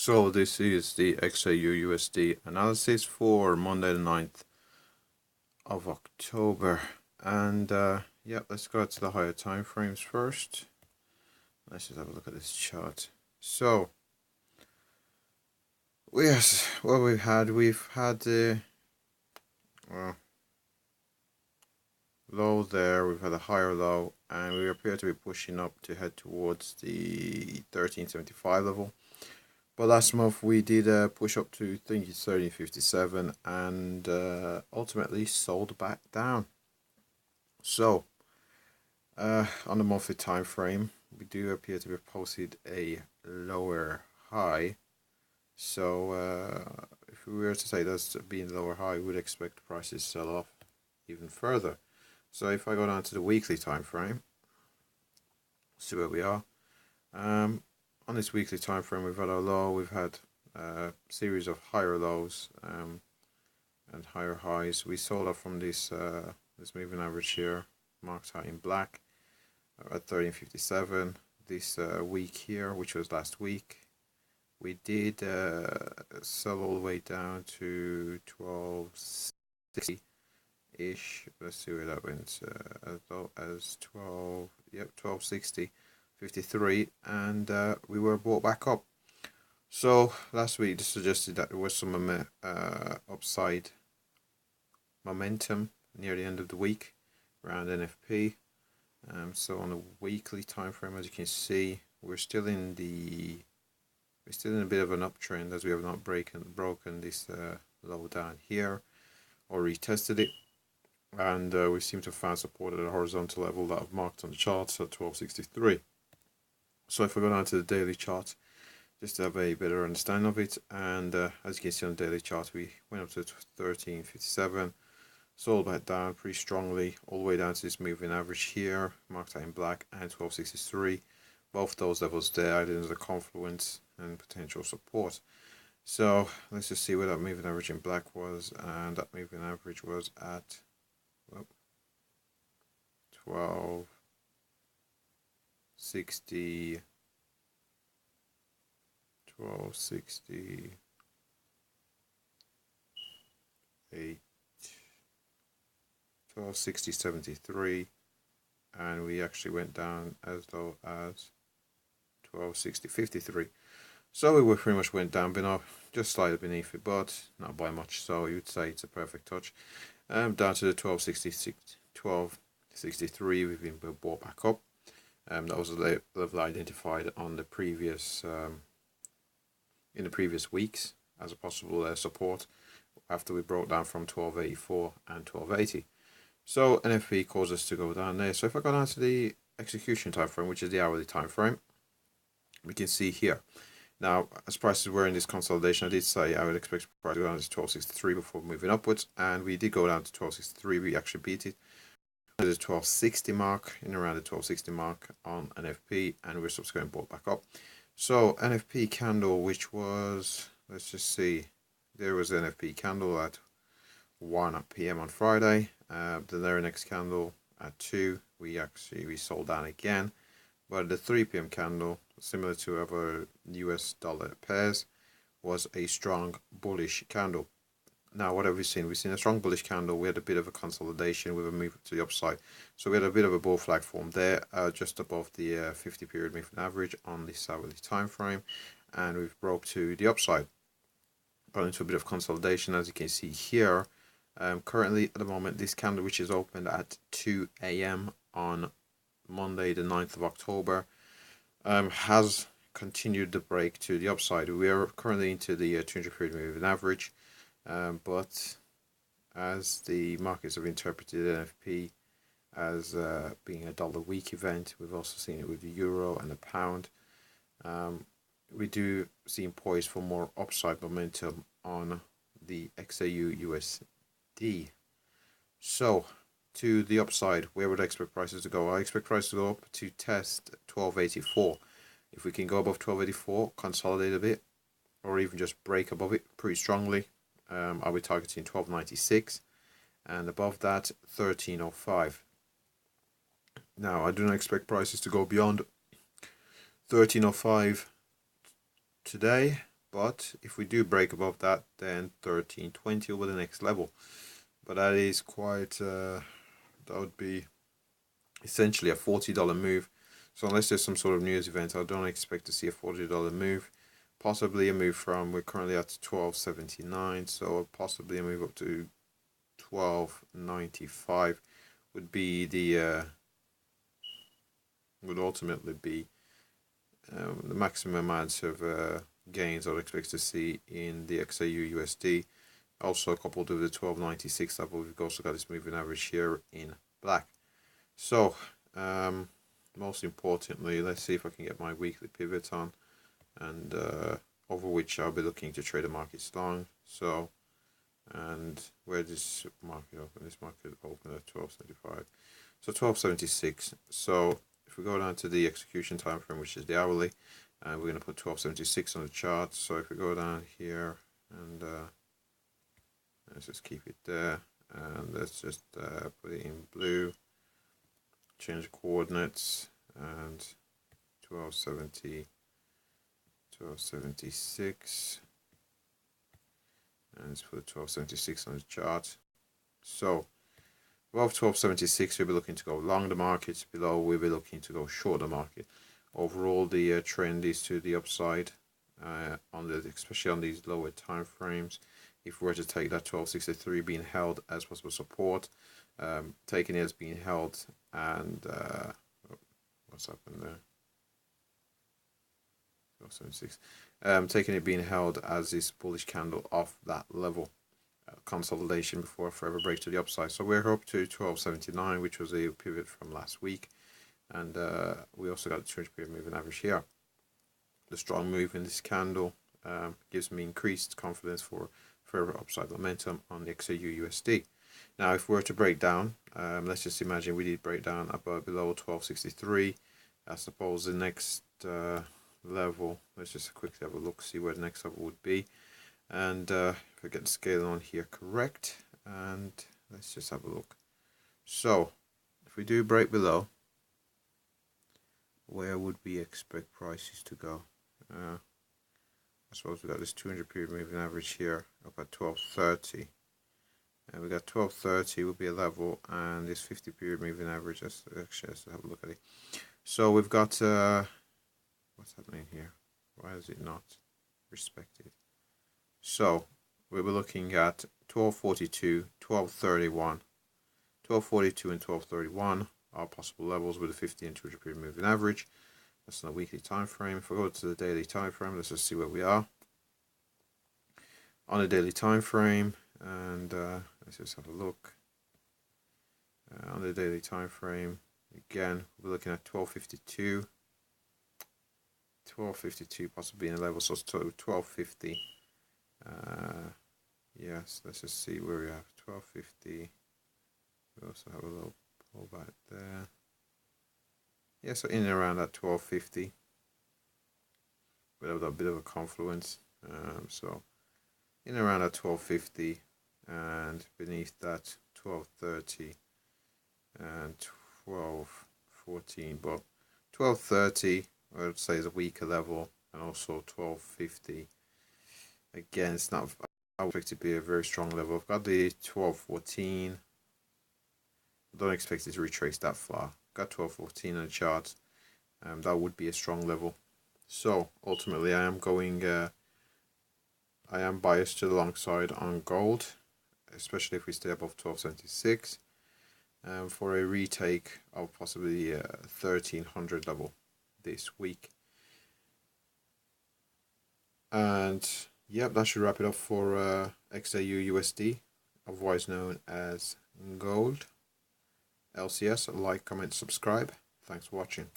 So this is the XAUUSD analysis for Monday the 9th of October. And yeah, let's go to the higher time frames first. Let's just have a look at this chart. So yes, what we've had the low there, we've had a higher low, and we appear to be pushing up to head towards the 1375 level. But last month we did push up to, I think it's 1357, and ultimately sold back down. So on the monthly time frame, we do appear to have posted a lower high. So if we were to say that's being lower high, we would expect prices to sell off even further. So if I go down to the weekly time frame, see where we are. On this weekly time frame, we've had a low, we've had a series of higher lows and higher highs. We sold off from this this moving average here, marked out in black, at 1357. This week here, which was last week, we did sell all the way down to 1260 ish. Let's see where that went. As low as 1260. 53, and we were brought back up. So last week just suggested that there was some upside momentum near the end of the week around NFP. So on the weekly time frame, as you can see, we're still in a bit of an uptrend, as we have not broken this low down here or retested it, and we seem to have found support at a horizontal level that I've marked on the charts at 1263. So if we go down to the daily chart, just to have a better understanding of it, and as you can see on the daily chart, we went up to 1357, sold back down pretty strongly, all the way down to this moving average here, marked out in black, and 1263. Both those levels there, I think, as a confluence and potential support. So let's just see where that moving average in black was, and that moving average was at 1260. 1260.73, and we actually went down as low as 1260.53. So we pretty much went down just slightly beneath it, but not by much. So you would say it's a perfect touch. Down to the 1263, we've been brought back up. That was a level identified on the previous in the previous weeks as a possible support after we broke down from 1284 and 1280. So NFP caused us to go down there. So if I go down to the execution time frame, which is the hourly time frame, we can see here. Now, as prices were in this consolidation, I did say I would expect price to go down to 1263 before moving upwards, and we did go down to 1263. We actually beat it. There's a 1260 mark, in around the 1260 mark on NFP, and we're subsequently brought back up. So NFP candle, which was, let's just see, there was an NFP candle at 1 p.m. on Friday. The very next candle at 2, we sold down again. But the 3 p.m. candle, similar to other US dollar pairs, was a strong bullish candle. Now, what have we seen? We've seen a strong bullish candle. We had a bit of a consolidation with a move to the upside. So we had a bit of a bull flag form there, just above the 50-period moving average on this hourly time frame, and we've broke to the upside. Got into a bit of consolidation, as you can see here. Currently, at the moment, this candle, which is opened at 2 a.m. on Monday, the 9th of October, has continued the break to the upside. We are currently into the 200-period moving average. But as the markets have interpreted NFP as being a dollar weak event, we've also seen it with the euro and the pound. We do seem poised for more upside momentum on the XAUUSD. So to the upside, where would I expect prices to go? I expect prices to go up to test 1284. If we can go above 1284, consolidate a bit, or even just break above it pretty strongly, I'll be targeting 1296, and above that 1305. Now, I do not expect prices to go beyond 1305 today, but if we do break above that, then 13.20 will be the next level. But that is quite that would be essentially a $40 move. So unless there's some sort of news event, I don't expect to see a $40 move. Possibly a move from, we're currently at 12.79, so possibly a move up to 12.95 would be the would ultimately be the maximum amount of gains I would expect to see in the XAUUSD. Also coupled with the 12.96 level, we've also got this moving average here in black. So most importantly, let's see if I can get my weekly pivot on, and over which I'll be looking to trade the market long. So, and where this market open? This market opened at 12.75, so 12.76. So if we go down to the execution time frame, which is the hourly, and we're going to put 12.76 on the chart. So if we go down here and let's just keep it there, and let's just put it in blue, change the coordinates, and 12.70, 12.76, and let's put 12.76 on the chart. So above 12.76 we'll be looking to go long the market, below we'll be looking to go short the market. Overall the trend is to the upside, especially on these lower time frames. If we were to take that 12.63 being held as possible support, taking it as being held, and what's happened there? 12.76. Taking it being held as this bullish candle off that level, consolidation before a further break to the upside. So we're up to 12.79, which was a pivot from last week, and we also got a 200 period moving average here. The strong move in this candle gives me increased confidence for further upside momentum on the XAUUSD. Now if we were to break down, let's just imagine we did break down above below 12.63. I suppose the next level, let's just quickly have a look, see where the next level would be, and if I get the scale on here correct, and let's just have a look. So if we do break below, where would we expect prices to go? I suppose we got this 200 period moving average here up at 12.30, and we got 12.30 will be a level, and this 50 period moving average, let's have a look at it. So we've got what's happening here? Why is it not respected? So we were looking at 12.42, 12.31, 12.42 and 12.31 are possible levels with a 50 and 200 period moving average. That's on a weekly time frame. If we go to the daily time frame, let's just see where we are on a daily time frame, and let's just have a look on the daily time frame. Again, we're looking at 12.52, 12.52 possibly in a level, so it's 12.50. Yes, let's just see where we have 12.50. We also have a little pullback there. Yeah, so in and around that 12.50, we have a bit of a confluence. So in and around that 12.50, and beneath that 12.30 and 12.14. But 12.30, I would say, is a weaker level, and also 12.50. Again, it's not. I would expect it to be a very strong level. I've got the 12.14. I don't expect it to retrace that far. Got 12.14 on the chart. That would be a strong level. So ultimately, I am going. I am biased to the long side on gold, especially if we stay above 12.76, for a retake of possibly 1300 level this week. And yep, that should wrap it up for XAUUSD, otherwise known as gold. LCS, like, comment, subscribe. Thanks for watching.